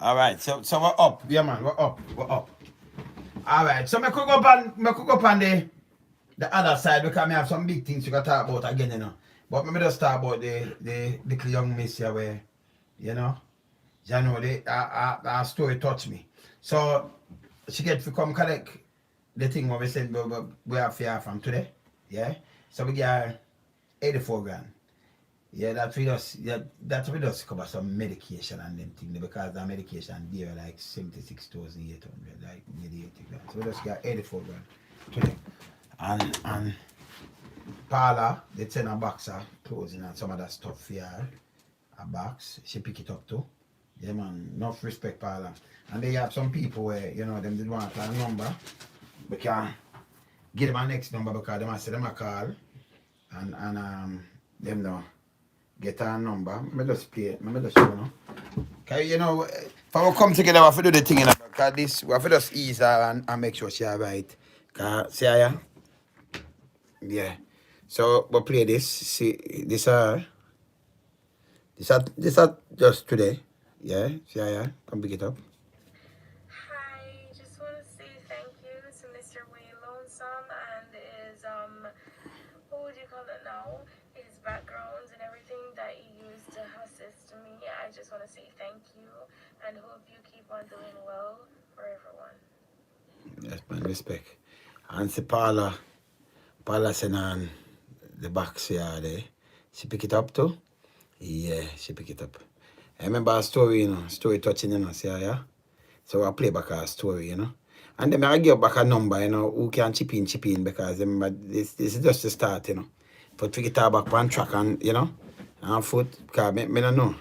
All right, so we're up. Yeah, man, we're up. We're up. All right, so me could go up on the other side because I have some big things we got to talk about again, you know. But me just talk about the little young miss here where, you know, our story touched me. So she get to come collect the thing what we said we have fear from today. Yeah. So we get 84 grand. Yeah, that we just cover some medication and them thing because the medication there like 76,800, like nearly 80 grand. So we just got 84 grand today. And Paula, they send a box of clothing and some of that stuff for her. A box. She pick it up too. Yeah man, enough respect Paula. And they have some people where, you know, them did want a number. We can give them a next number because they must say them a call and them know get our number. Me just play it. Me just show you know. Cause you know, if I come together, we have to do the thing in because this we have to just ease her and make sure she alright. Cause see ya. Yeah. So we'll play this. See this are just today. Yeah, see ya. Come pick it up. Hi, just want to say thank you to Mr. Lonesome and his what would you call it now? His backgrounds and everything that he used to assist me. I just want to say thank you and hope you keep on doing well for everyone. Yes, man, respect. And see Paula sent on the box here there. She pick it up too? Yeah, she pick it up. I remember a story, you know, story touching, you know, see yeah. So I play back a story, you know. And then I give back a number, you know, who can chip in because remember this is just the start, you know. For to get back one track and you know, and foot because me don't know.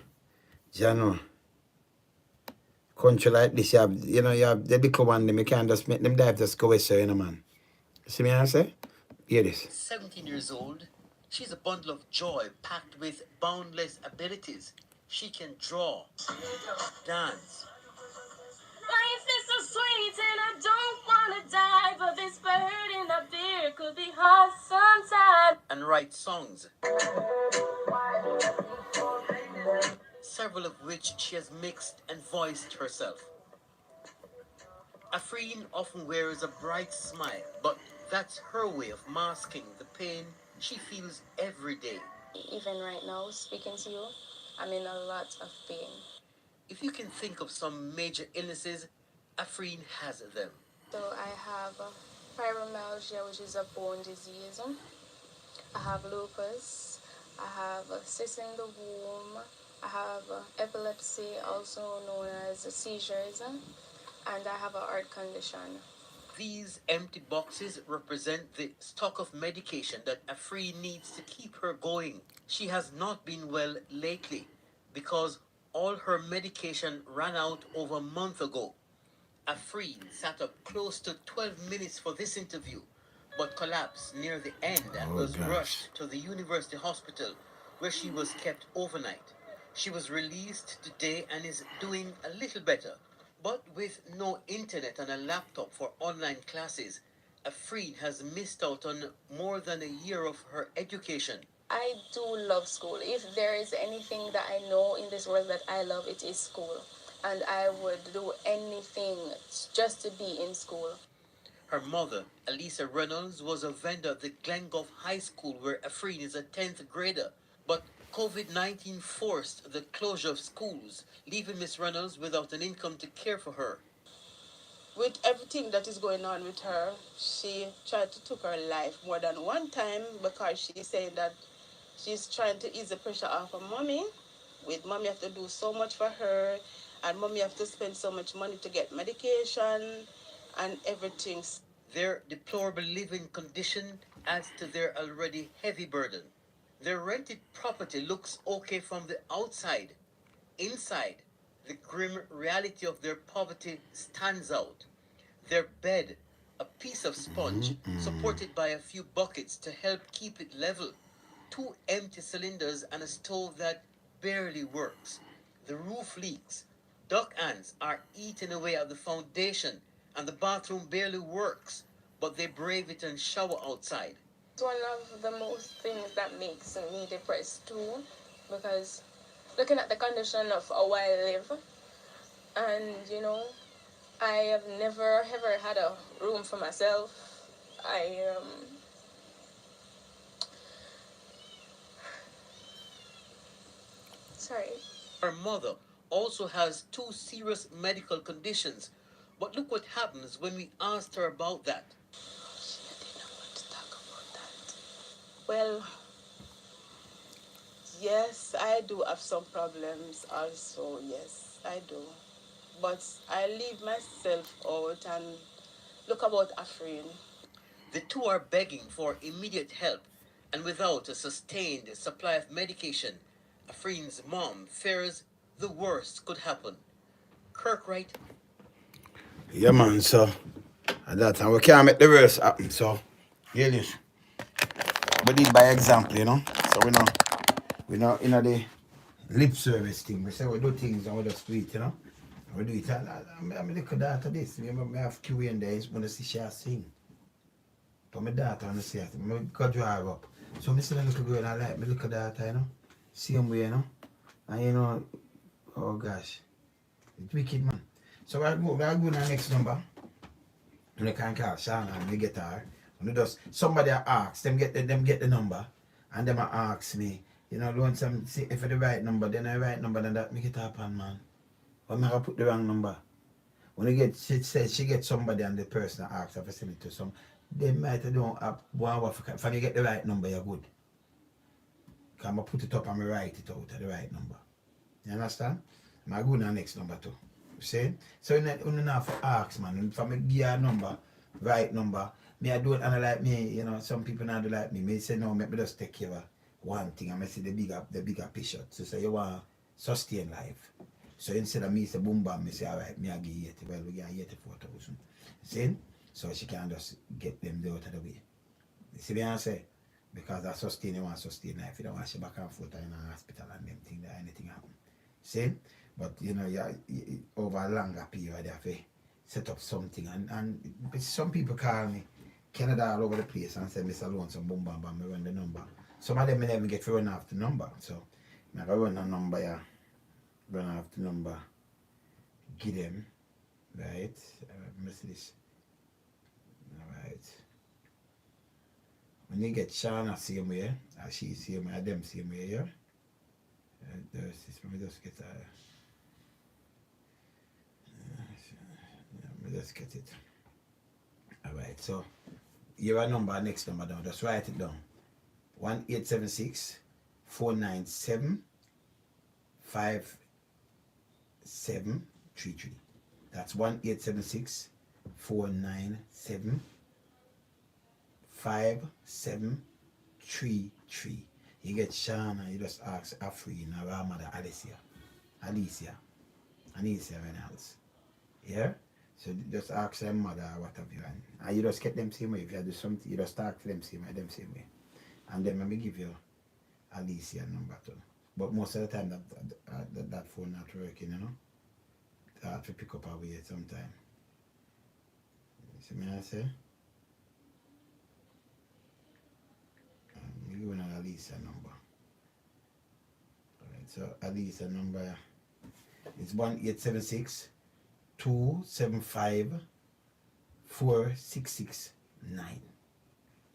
You know. Country like this, you have the big one, them you can't just make them dive just go away, so you know man. See me I say? Hear this. 17 years old, she's a bundle of joy packed with boundless abilities. She can draw, dance. Life is so sweet and I don't want to die, but this burden up there could be hard sometimes. And write songs, several of which she has mixed and voiced herself. Afrin often wears a bright smile, but that's her way of masking the pain she feels every day. Even right now, speaking to you, I'm in a lot of pain. If you can think of some major illnesses, Afrin has them. So I have fibromyalgia, which is a bone disease. I have lupus. I have cysts in the womb. I have epilepsy, also known as seizures. And I have a heart condition. These empty boxes represent the stock of medication that Afrin needs to keep her going. She has not been well lately because all her medication ran out over a month ago. Afrin sat up close to 12 minutes for this interview, but collapsed near the end and was rushed to the university hospital where she was kept overnight. She was released today and is doing a little better. But with no internet and a laptop for online classes, Afrin has missed out on more than a year of her education. I do love school. If there is anything that I know in this world that I love, it is school. And I would do anything just to be in school. Her mother, Alicia Reynolds, was a vendor at the Glengulf High School where Afrin is a 10th grader. But COVID-19 forced the closure of schools, leaving Miss Reynolds without an income to care for her. With everything that is going on with her, she tried to take her life more than one time because she's saying that she's trying to ease the pressure off of mommy. With mommy have to do so much for her, and mommy have to spend so much money to get medication and everything. Their deplorable living condition adds to their already heavy burden. Their rented property looks okay from the outside. Inside, the grim reality of their poverty stands out. Their bed, a piece of sponge, supported by a few buckets to help keep it level. 2 empty cylinders and a stove that barely works. The roof leaks. Duck ants are eating away at the foundation, and the bathroom barely works, but they brave it and shower outside. It's one of the most things that makes me depressed too, because looking at the condition of how I live, and And, you know, I have never ever had a room for myself. Sorry. Her mother also has two serious medical conditions. But look what happens when we asked her about that. She didn't want to talk about that. Well, yes, I do have some problems also. Yes, I do. But I leave myself out and look about Afrin. The two are begging for immediate help, and without a sustained supply of medication, Afrin's mom fears the worst could happen. Kirkwright. Yeah, man, so at that time we can't make the worst happen, so yeah, this. But this by example, you know. So we know in the lip service thing. We say we do things and we just do it, you know. We do it. I'm look at that of this. I have QA in there when I see she sing. But my daughter and I see it. I go drive up. So I see the little girl I like me look at that, you know. Same way, you know. And you know, oh gosh. It's wicked, man. So we're going to the next number. And they can call Shawna and they get her. And they just somebody asks, them get the number, and them ask me, you know, Lonesome, see if it's the right number, then the right number, then that make it happen, man. But I'm gonna put the wrong number. When you get she says she gets somebody and the person asks her to send it to some, they might don't have one if you get the right number, you're good. Cause I put it up and I write it out at the right number. You understand? I go to the next number too. See? So you don't have to ask, man. If I give you a number, right number, me I do it and I like me, you know, some people not do like me. Me say no, me just take care of one thing and I see the bigger picture. So say you want sustain life. So instead of me say boom bam, me say alright, me I give you 80, well we get 84,000. See? So she can just get them out of the way. You see what I say? Because that sustain, you want sustain life. You don't want she back and forth in a hospital and them thing that anything happen. See? But you know, you over a longer period, you have to set up something. And some people call me Canada all over the place and say, Mr. Lonesome, boom, bam, bam, I run the number. Some of them may never get to run off the number. So I run a number, yeah, run off the number, give them, right? Miss this. Alright. When you get Shawna same way, she same way, them same way, yeah? There's this, let me just get a. Let's get it. Alright, so your number, next number down. Just write it down. 1876 497 5733. That's 1876 497 5733. You get Shawna, you just ask Afrin or our mother Alicia Reynolds. Yeah? So just ask them mother or what have you, and you just get them same way. If you do something, you just talk to them same way. And then let me give you Alicia number too. But most of the time that phone not working, you know. I have to pick up her way sometime. See me I say? I'm giving her Alicia number. Alright, so Alicia number is 1876 275 4669.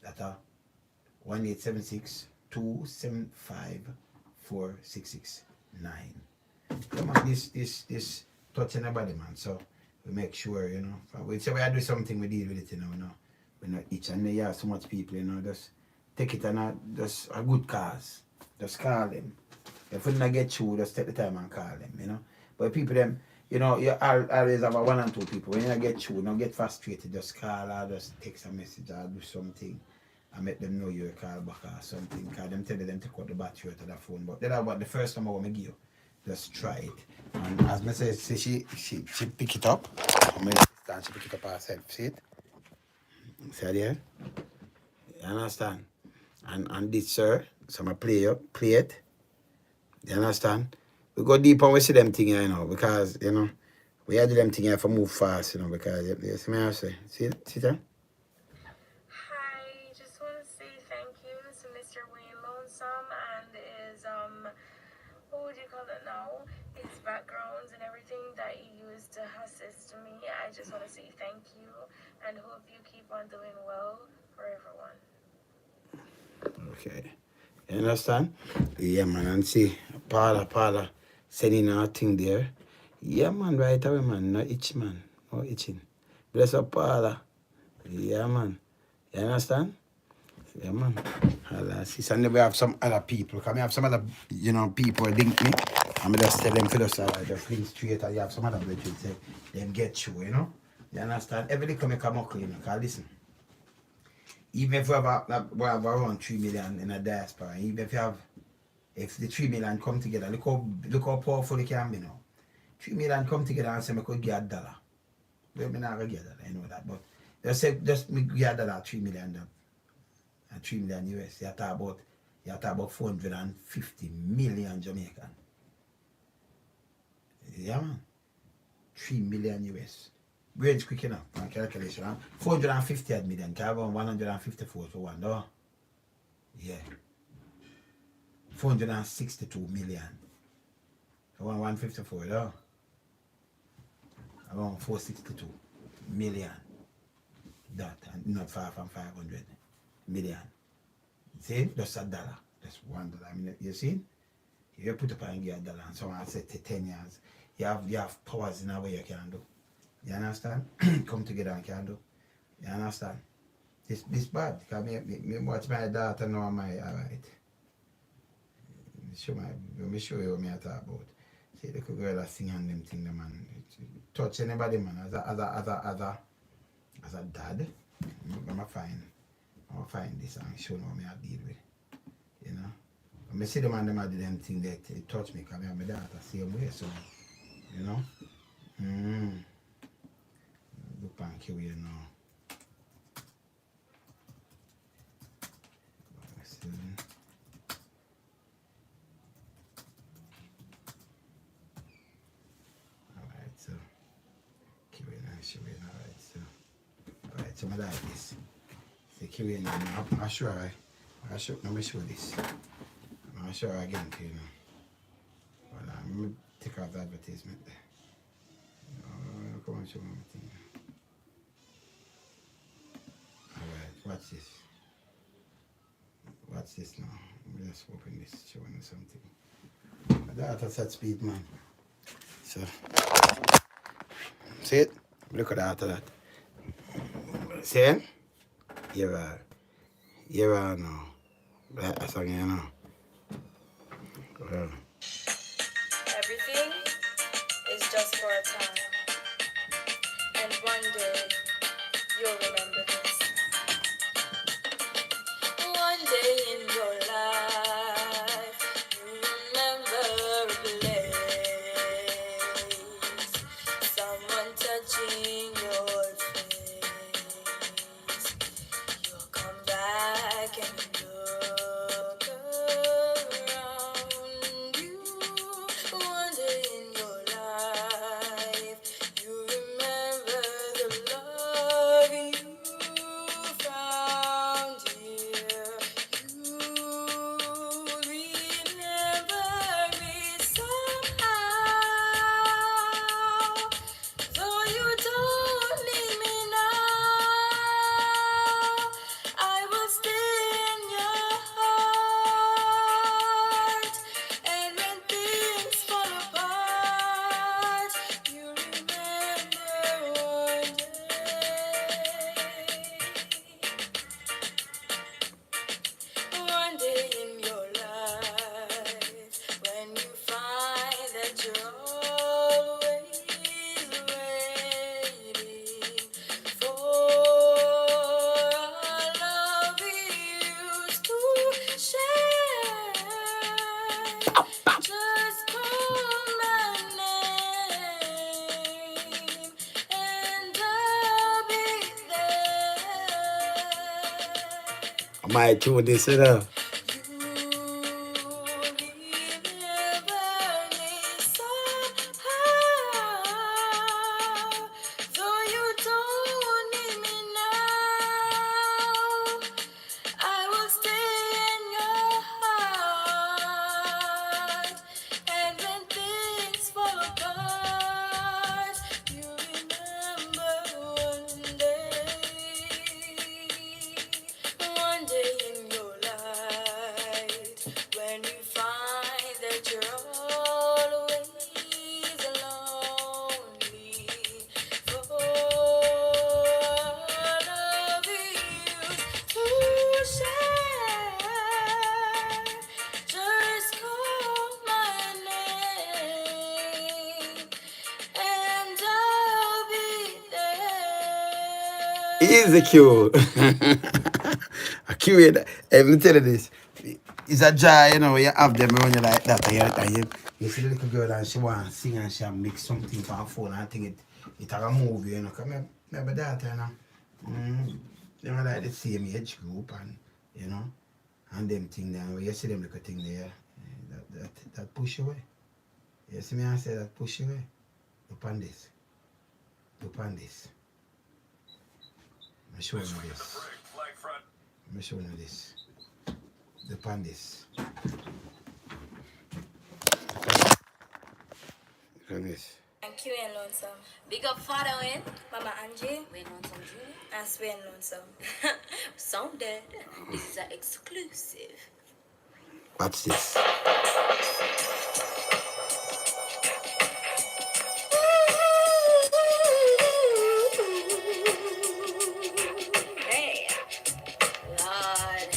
That's 1876 275 4669. Come on, this touching nobody, man. So we make sure, you know. We say we do something, we deal with it, you know. We not each and there are so much people, you know, just take it and just a good cause. Just call them. If we not get through, just take the time and call them, you know. But people them, you know, you always have a one and two people. When you get through, don't get frustrated, just call or just text a message or do something and make them know you call back or something. Because them tell them to cut the battery out of the phone. But that's about the first number I give you. Just try it. And as I say, she pick it up. She pick it up herself. See it? See there? You understand? And this, sir, so I play it. You understand? We go deep and we see them thing here, you know, because, you know, we had them thing here for move fast, you know, because, you see me I say? See that? Hi, just want to say thank you to Mr. Wayne Lonesome and his, what would you call it now? His backgrounds and everything that he used to I just want to say thank you and hope you keep on doing well for everyone. Okay. You understand? Yeah, man. And see, Paula, sending our thing there. Yeah, man, right away, man. No itch, man. No itching. Bless up, Paula. Yeah, man. You understand? Yeah, man. See, and then we have some other people. Because we have some other, people link me. I'm just tell them for us, just link straight. And you have some other people say, them get you, You understand? Every day come up, Because listen, even if we have around 3 million in a diaspora, even if the 3 million come together, look how powerful it can be now. 3 million come together and say, I could get $1. Well, I'm not going to get that, I know that. But just me get $1, 3 million. And 3 million US, you talk about 450 million Jamaican. Yeah, man. 3 million US. Range quick enough on calculation. 450 million, can have 154 for one, though. Yeah. 462 million. For 154, though. Around 462 million. That, and not far from 500 million. See? Just $1. Just $1. I mean, you see? You put up and get $1, and someone said to 10 years, you have powers in a way you can do. You understand? Come together and can do. You understand? This bad. Because me watch my daughter now, alright. Let me show you what I talk about. See the girl that sing and them thing, man. Touch anybody, man. As a dad, I'm find this and show them what I deal with. When I see them and them do them thing that it touch me, because I have my daughter same way, so, Look and kill you now. Alright, so kill you now, show you now, alright, so I like this. So kill you now, I'll show her. Let me show this. I'll show her again to you now. Hold on, let me take out the advertisement there. Come on, show me my thing. Alright, watch this. Watch this now. Let me just open this, showing you something. That's at speed, man. So, see it? Look at that. See it? Here are now. That's again, Well. Everything is just for a time. And one day, you'll remember this. One day in your life, you remember a place. Someone touching your face. You'll come back and look around you. One day in your life, you remember the love you found here. You remember me somehow, though you don't need me now. I will stay in your heart, and when things fall apart, you remember one day. One day in your life, when you find that you're always waiting for our love we used to share, just call my name and I'll be there. I might tune this it up. You remember me somehow, though you don't need me now. I will stay in your heart, and when things fall apart, you remember Easy Q. A Q, let me tell you this. It's a joy, you know, when you have them around you like that. You see the little girl and she want to sing and she make something for her phone and I think it a movie, you know. Because my daughter, you know, you know, like the same age group and, you know, and them thing there. When you see them little thing there, that push away. You see me, I say that push away. Look on this. Look on this. I'm showing you this. I'm showing you this. Look on this. Look on this. Thank you and Lonesome. Big up father Wayne, Mama Angie, Wayne Lonesome Jr. And Swain Lonesome. Sound dead. This is an exclusive. Watch this. Hey, Lord.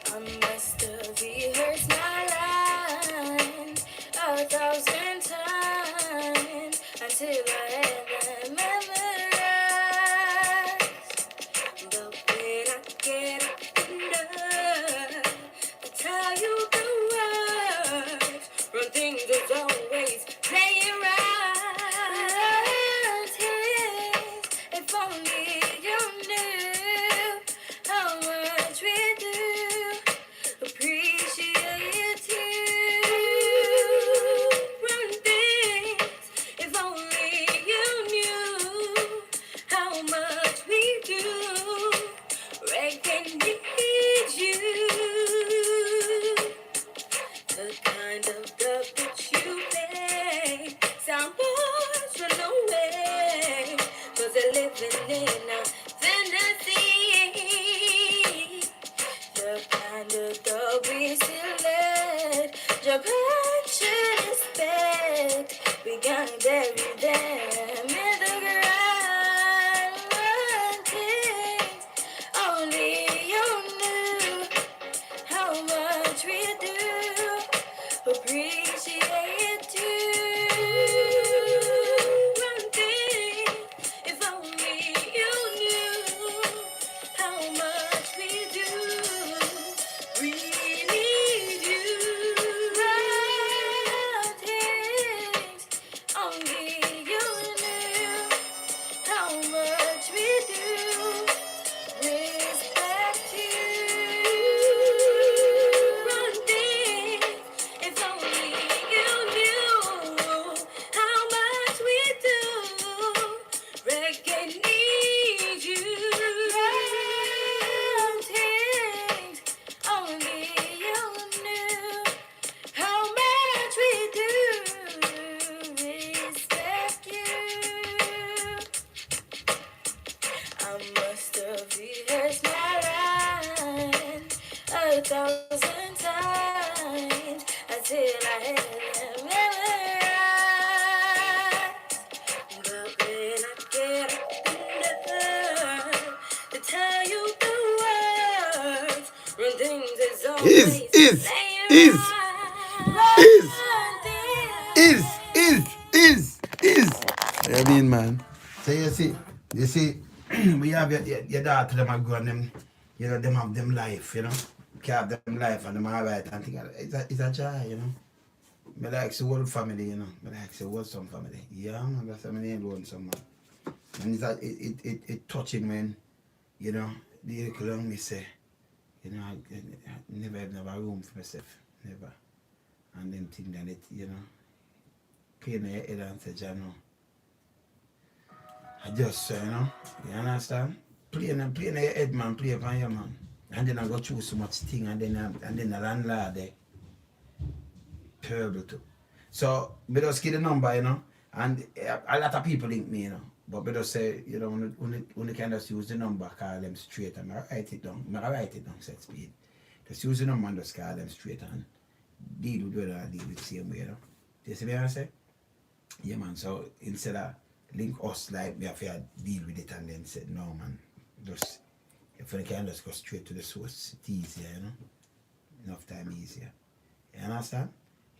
I must have rehearsed my lines 1,000 times until I had them memorized. But when I get up enough to tell you the words, run things is always playing right. If only you knew how much we do appreciate you. Run things, if only you knew how much we do. Reckon need you. The kind of love that you pay. Soundboys run away, 'cause they're living in a fantasy. The kind of dog we select. Japan should expect. We gotta bury them in the ground. Run things, only you knew how much we do appreciate you. One thing, if only you knew how much we do really do. One thing, only you knew how much we do respect you. Run things, if only you knew how much we do. Recognize you. Run things, only you knew how much we do respect you. I must have rehearsed my lines 1,000 times until I had them memorized. But when I get up enough to tell you the words, run things is always Is. I mean, man. So you see, we have your daughter, them are grown, them, you know, them have them life, you know. Can have them life and them alright and things. It's a joy, you know. Me like the whole family, you know. Me like the whole some family. Yeah, man, that's how many Lonesome, man. And it touching when, you know, the little young me say, you know, I never have room for myself. Never. And then think that it, you know, pain in your head and say, you know, I just, you know, you understand? Playing in your head, man, play upon your man. And then I go through so much thing and then the landlord there. Terrible too. So, me just give the number, you know, and a lot of people link me, you know. But me just say, you know, when you can just use the number, call them straight and I write it down, set speed. Just use the number and just call them straight and deal with whether I deal with the same way, you know. You see what I say? Yeah, man, so instead of link us like we have to deal with it and then say, no, man, just If you can just go straight to the source, it's easier, you know. Enough time easier. You understand?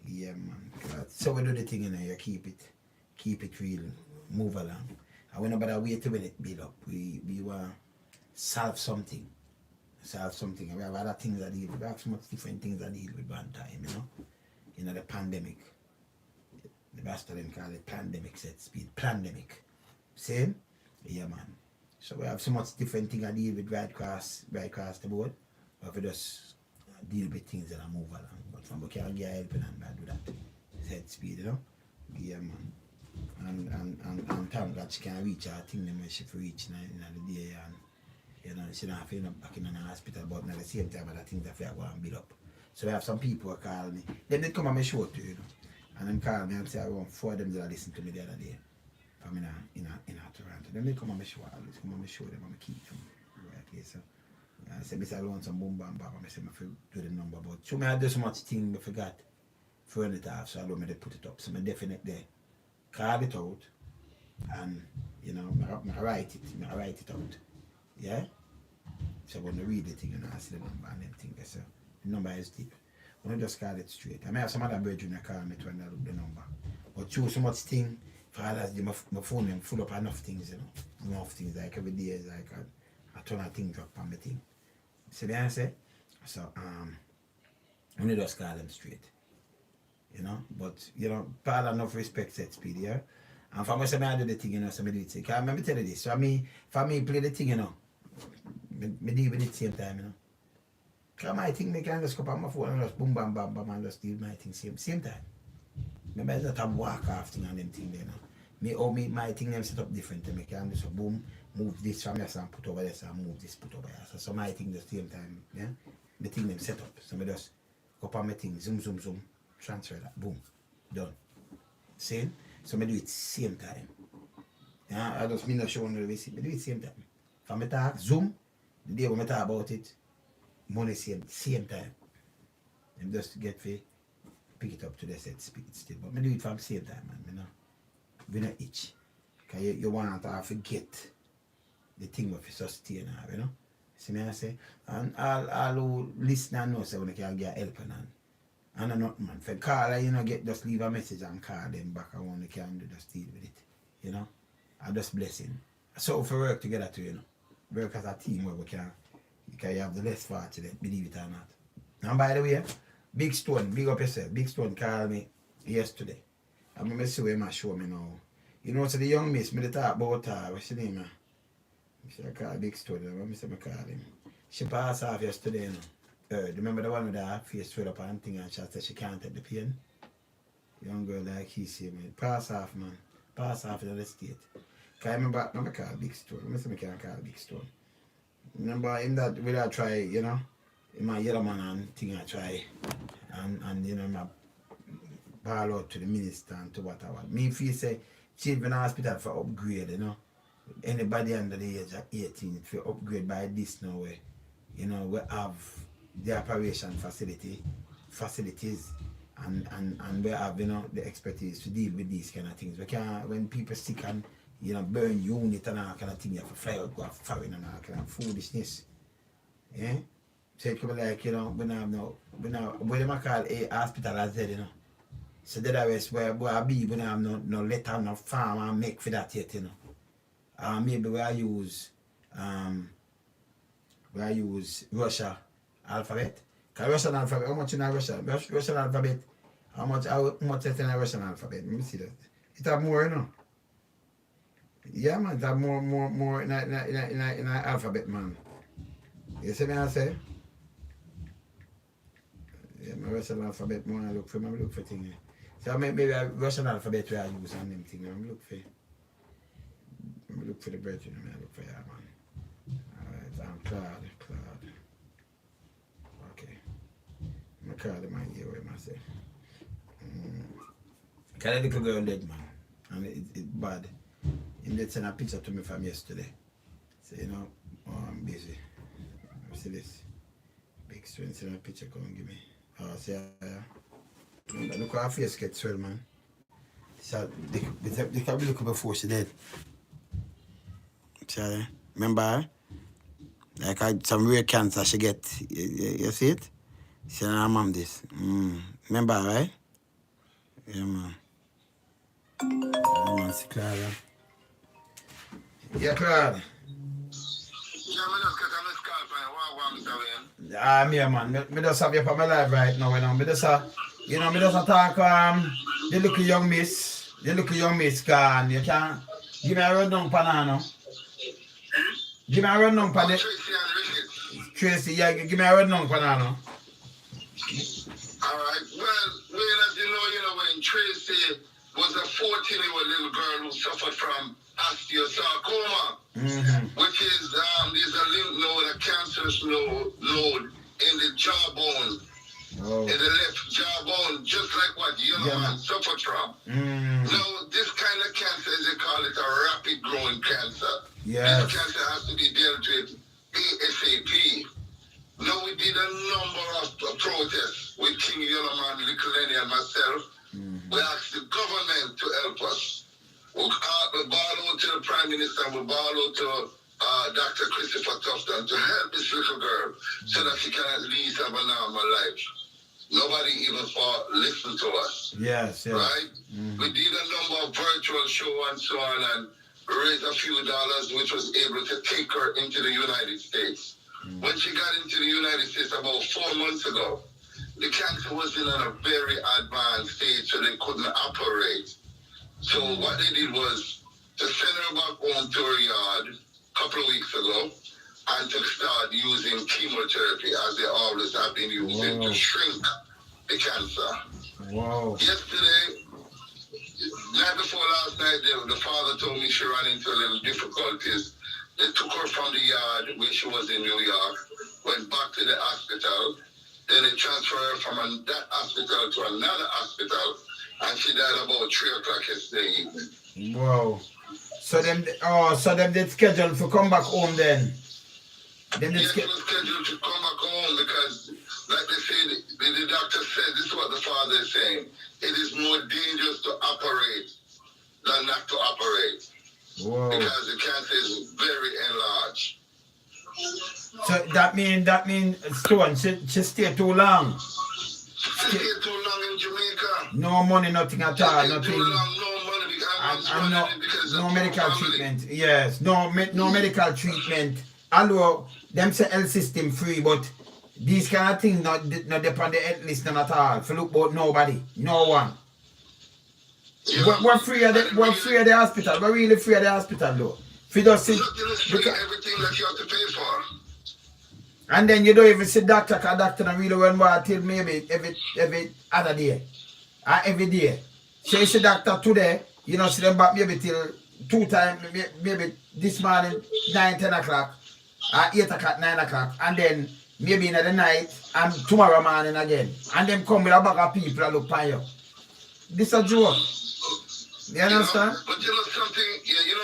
Yeah, man. So we do the thing, you know, you keep it real, move along. And we nobody wait to it build up. We want to solve something. We have other things that deal with. We have so much different things that deal with one time, you know. You know, the pandemic. The bastard them call it pandemic set speed. Pandemic. Same? Yeah, man. So we have so much different things I deal with right across the board. But we just deal with things that I move along. But from we can't get help and do that. Set speed, you know? Yeah, man. And thank God she can reach her thing when she reach in the day, and you know, she don't have to end up back in the hospital, but at the same time other things that we are going to build up. So we have some people who call me. They did come on my show too, you know. And them call me and say I want 4 of them that listen to me the other day. From in Toronto. Then they come on my show, I always come on my show them and keep them right place. So I said, Mr. Lonesome, boom, bam, bam. I said, I do the number, but so I do so much thing I forgot to run it off, so I don't me to put it up. So I definitely call it out and, you know, I write it out. Yeah? So when I read the thing, you know, I see the number and them things. So the number is deep. When I just call it straight. I may have some other brethren that call me to when I look the number. But through so much thing, fathers, my phone them full up enough things, you know. Enough things, like every day is like a ton of things up on my thing. See what I say? So, when you just call them straight. You know, but, you know, Paula enough respect set speed, yeah? And for me, I do the thing, you know, so I do it. Because let me tell you this, for me play the thing, you know, I deal with it same time, you know. Because my thing, I can just go on my phone and just boom, bam, bam, bam, and just deal my thing same time. Maybe I just have walk off thing and them thing there, you know. My thing them set up different, I can just boom, move this from here and put over this and move this, put over here. So my thing the same time, yeah. The thing them set up. So I just go on my thing, zoom, transfer that, boom, done. See? So I do it same time. Yeah, I just mean not showing the receipt, I do it same time. From me talk, zoom, the day when I talk about it, money same time. And just get to pick it up to the set speed still. But I do it from same time, man, you know. We not itch. Because you want to forget the thing of sustain, you know. See me I say? And all who listen and know say when they can get help and I'm not, man. For call, you know, just leave a message and call them back and when they can do just deal with it. You know? I just blessing. So if we work together too, you know. Work as a team where we can, because you have the less fortunate, believe it or not. And by the way, Big Stone, big up yourself. Big Stone called me yesterday. I'm going to see him and show me now. You know, so the young miss, me talk about her, what's your name? I call Big Stone, I call him. She passed off yesterday, you know. Remember the one with her face straight up and thing and she said she can't take the pain? Young girl like he see me. Pass off, man. Pass off in the state. Because I remember call Big Stone. I can't call Big Stone. Remember him that we I try, you know, in my yellow man and thing I try. And you know, my ball out to the minister and to whatever. Me feel say children hospital for upgrade, you know. Anybody under the age of 18 for upgrade by this now way. You know, we have the operation facilities and we have, you know, the expertise to deal with these kind of things. We can, when people sick and, you know, burn unit and all kind of thing, you have to fly out, go off foreign and all kind of foolishness. Yeah? So it could be like, you know, we don't call a hospital as that, you know. So that is where I be, we don't have no letter, no farm and make for that yet, you know. Maybe we use Russia alphabet. Because Russian alphabet, how much in a Russian alphabet? How much is in a Russian alphabet? Let me see that. It have more, you know. Yeah, man, it have more in a alphabet, man. You see me I say? Yeah, my Russian alphabet, more I look for things. So maybe a Russian alphabet where I use on them things. I look for the brethren, I look for you, man. Alright, I'm Claude. Okay. I'm going to call him and hear what I say. Because the little girl dead, man. And it's bad. He did send a picture to me from yesterday. So, you know, I'm busy. See this? Big Stone send a picture, come and give me. Oh, see, look how her face gets swell, man. So, they can be looking before she dead. See, remember her? Like some rare cancer she get. You see it? She and her mom this. Remember, right? Yeah, man. Yeah, man, see Clara. Yeah, Clara. Me, man. Me just have you for my life right now, you know. Me just me just talk, the little young miss. The little young miss gone. You can't give me a rundown panano. Give me a rundown pan it. Tracy, yeah, give me a rundown panano. Alright, well, as you know, when Tracy was a 14-year-old little girl who suffered from osteosarcoma, which is there's a lymph node, a cancerous node in the jawbone, in the left jawbone, just like what Yellow Man suffered from. Now, this kind of cancer, as they call it, a rapid growing cancer. This cancer has to be dealt with ASAP. Now, we did a number of protests with King Yellowman, Little Lenny, and myself. We asked the government to help us. We ball out to the Prime Minister, we ball out to Dr. Christopher Tufton to help this little girl so that she can at least have a normal life. Nobody even listened to us. Yes. Right? We did a number of virtual shows and so on and raised a few dollars, which was able to take her into the United States. When she got into the United States about 4 months ago, the cancer was in a very advanced stage, so they couldn't operate. So what they did was to send her back home to her yard a couple of weeks ago and to start using chemotherapy, as they always have been using, to shrink the cancer. Yesterday, night before last night, the father told me she ran into a little difficulties. They took her from the yard where she was in New York, went back to the hospital, then they transferred her from that hospital to another hospital, and she died about 3 o'clock yesterday evening. Wow. So them they scheduled to come back home then? Yes, they were scheduled to come back home because, like they said, the doctor said, this is what the father is saying, it is more dangerous to operate than not to operate. Whoa. Because the cancer is very enlarged. So that mean Stone, she stayed too long. She stayed too long in Jamaica. No money, nothing at all, nothing. Too long, no money because no medical treatment. Yes, no medical treatment. Although them say health system free, but these kind of things not depend on the health list none at all. For look about nobody, no one. Yeah. We're free of the hospital. We're really free of the hospital though. If you just see everything that you have to pay for. And then you don't even see doctor, because doctor don't really run well till maybe every other day. Or every day. So you see doctor today, you know, see them back maybe till 2 times, maybe this morning, 9, 10 o'clock, or 8 o'clock, 9 o'clock, and then maybe in the night, and tomorrow morning again. And them come with a bag of people that look for you. This is a joke. You understand? But you know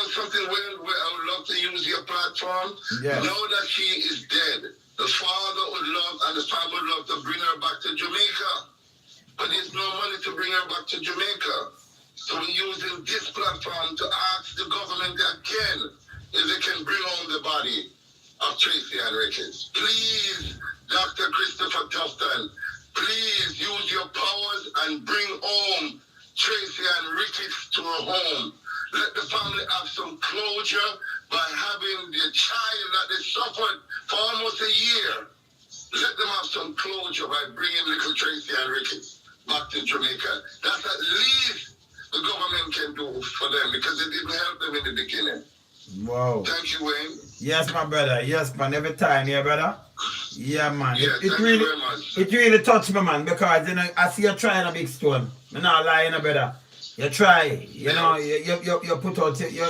something where I would love to use your platform? Yes. Know that she is dead. The father would love and the family would love to bring her back to Jamaica. But there's no money to bring her back to Jamaica. So we're using this platform to ask the government again if they can bring home the body of Tracy and Ricketts. Please, Dr. Christopher Tufton, please use your powers and bring home Tracy and Ricketts to her home. Let the family have some closure by having the child that they suffered for almost a year. Let them have some closure by bringing little Tracy and Ricketts back to Jamaica. That's at least the government can do for them because they didn't help them in the beginning. Wow. Thank you, Wayne. Yes, my brother. Yes, man. Every time, yeah, brother. Yeah, man. Yeah, it really, very much. It really touched me, man, because you know I see you trying a big stone. I'm not lying, brother. You try, you know, you put out your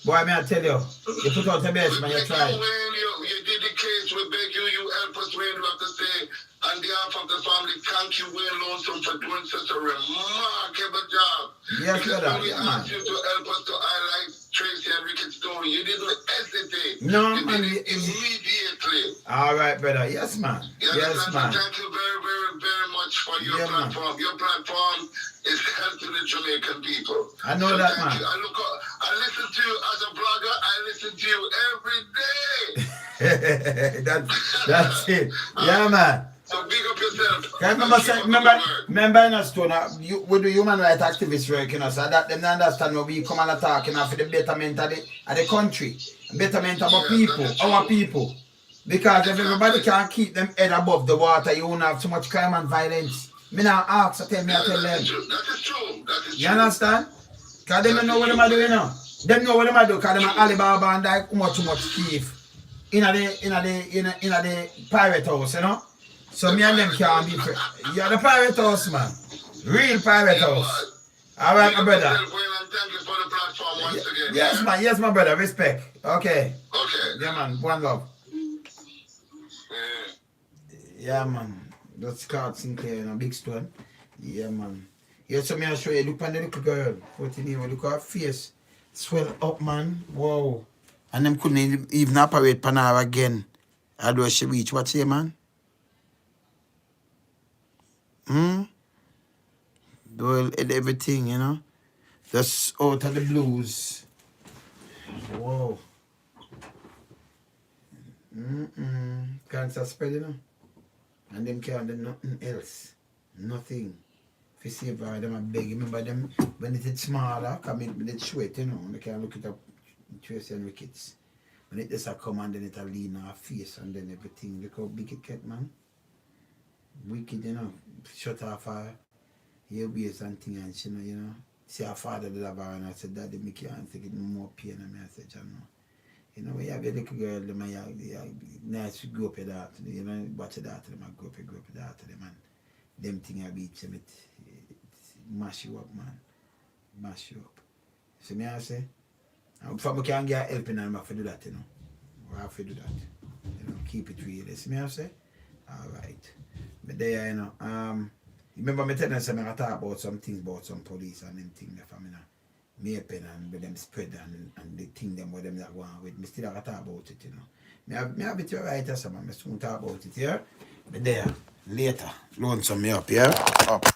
boy, may I tell you, you put out the best, man. You try. You did the case. We beg you. You help us. Wayne, we have to say on behalf of the family, thank you, Wayne Lonesome, for doing such a remarkable job. Yes, because brother. When we asked you to help us to highlight Tracy and Ricketts' story, you didn't hesitate. No, you did it immediately. All right, brother. Yes, man. Yes, man. Thank you very, very, very much for your platform. Man. Your platform is helping the Jamaican people. I know so that, man. You. I listen to you as a blogger. I listen to you every day. That's it. Yeah, man. So big up yourself. Remember in a stone, we do human rights activist work, you know, so that them understand when we come and attack, you know, for the betterment of the country, betterment of our people. Because if everybody can keep them head above the water, you won't have too much crime and violence. Me now ask, I tell them. That is true. You understand? Because they don't know what they do, you know. They know what they do because they are Alibaba and like too much thief in the pirate house, you know. So me and them can't be friends. You're the pirate house, man. Real pirate house. All right, my brother. Thank you for the platform once again. Yes, man. Yes, my brother. Respect. Okay. Okay. Yeah, man. One love. Yeah, man. That's Scott Sinclair in a big stone. Yeah, man. Yeah, so me I'll show you. Look on the little girl. 14 years. Look at her face. Swell up, man. Wow. And them couldn't even operate pan her again. Although she reach. What say, man? Well, everything, you know. Just out of the blues. Whoa. Cancer spread, you know. And them can't do nothing else. Nothing. If you save her, them a beg. Remember them when it is smaller, come in with it sweat, you know. They can look it up Tracy and Ricketts. When it just a come and then it a lean her face and then everything. Look how big it get, man. Wicked, you know. Shut off her earwaves and thing and she know, you know. See her father did have her and I said, Daddy, me can't take it no more pain and me I said, you know. You know, when you have a little girl, them nice to grow up with that, you know, watch that, them grow up with that, them and them thing I beat them, it mash you up, man. Mash you up. So me I say, if I can get help in them, I have to do that, you know. I have to do that. You know, keep it real. See me I say? Alright. But there, you know, remember me telling you, I talk about some things about some police and them things that from, you know, me pen and with them spread and the thing them what them that go on with. Me still have to talk about it, you know. Me have it right as man, I soon talk about it, yeah? But there, later, Lonesome me up, yeah? Up.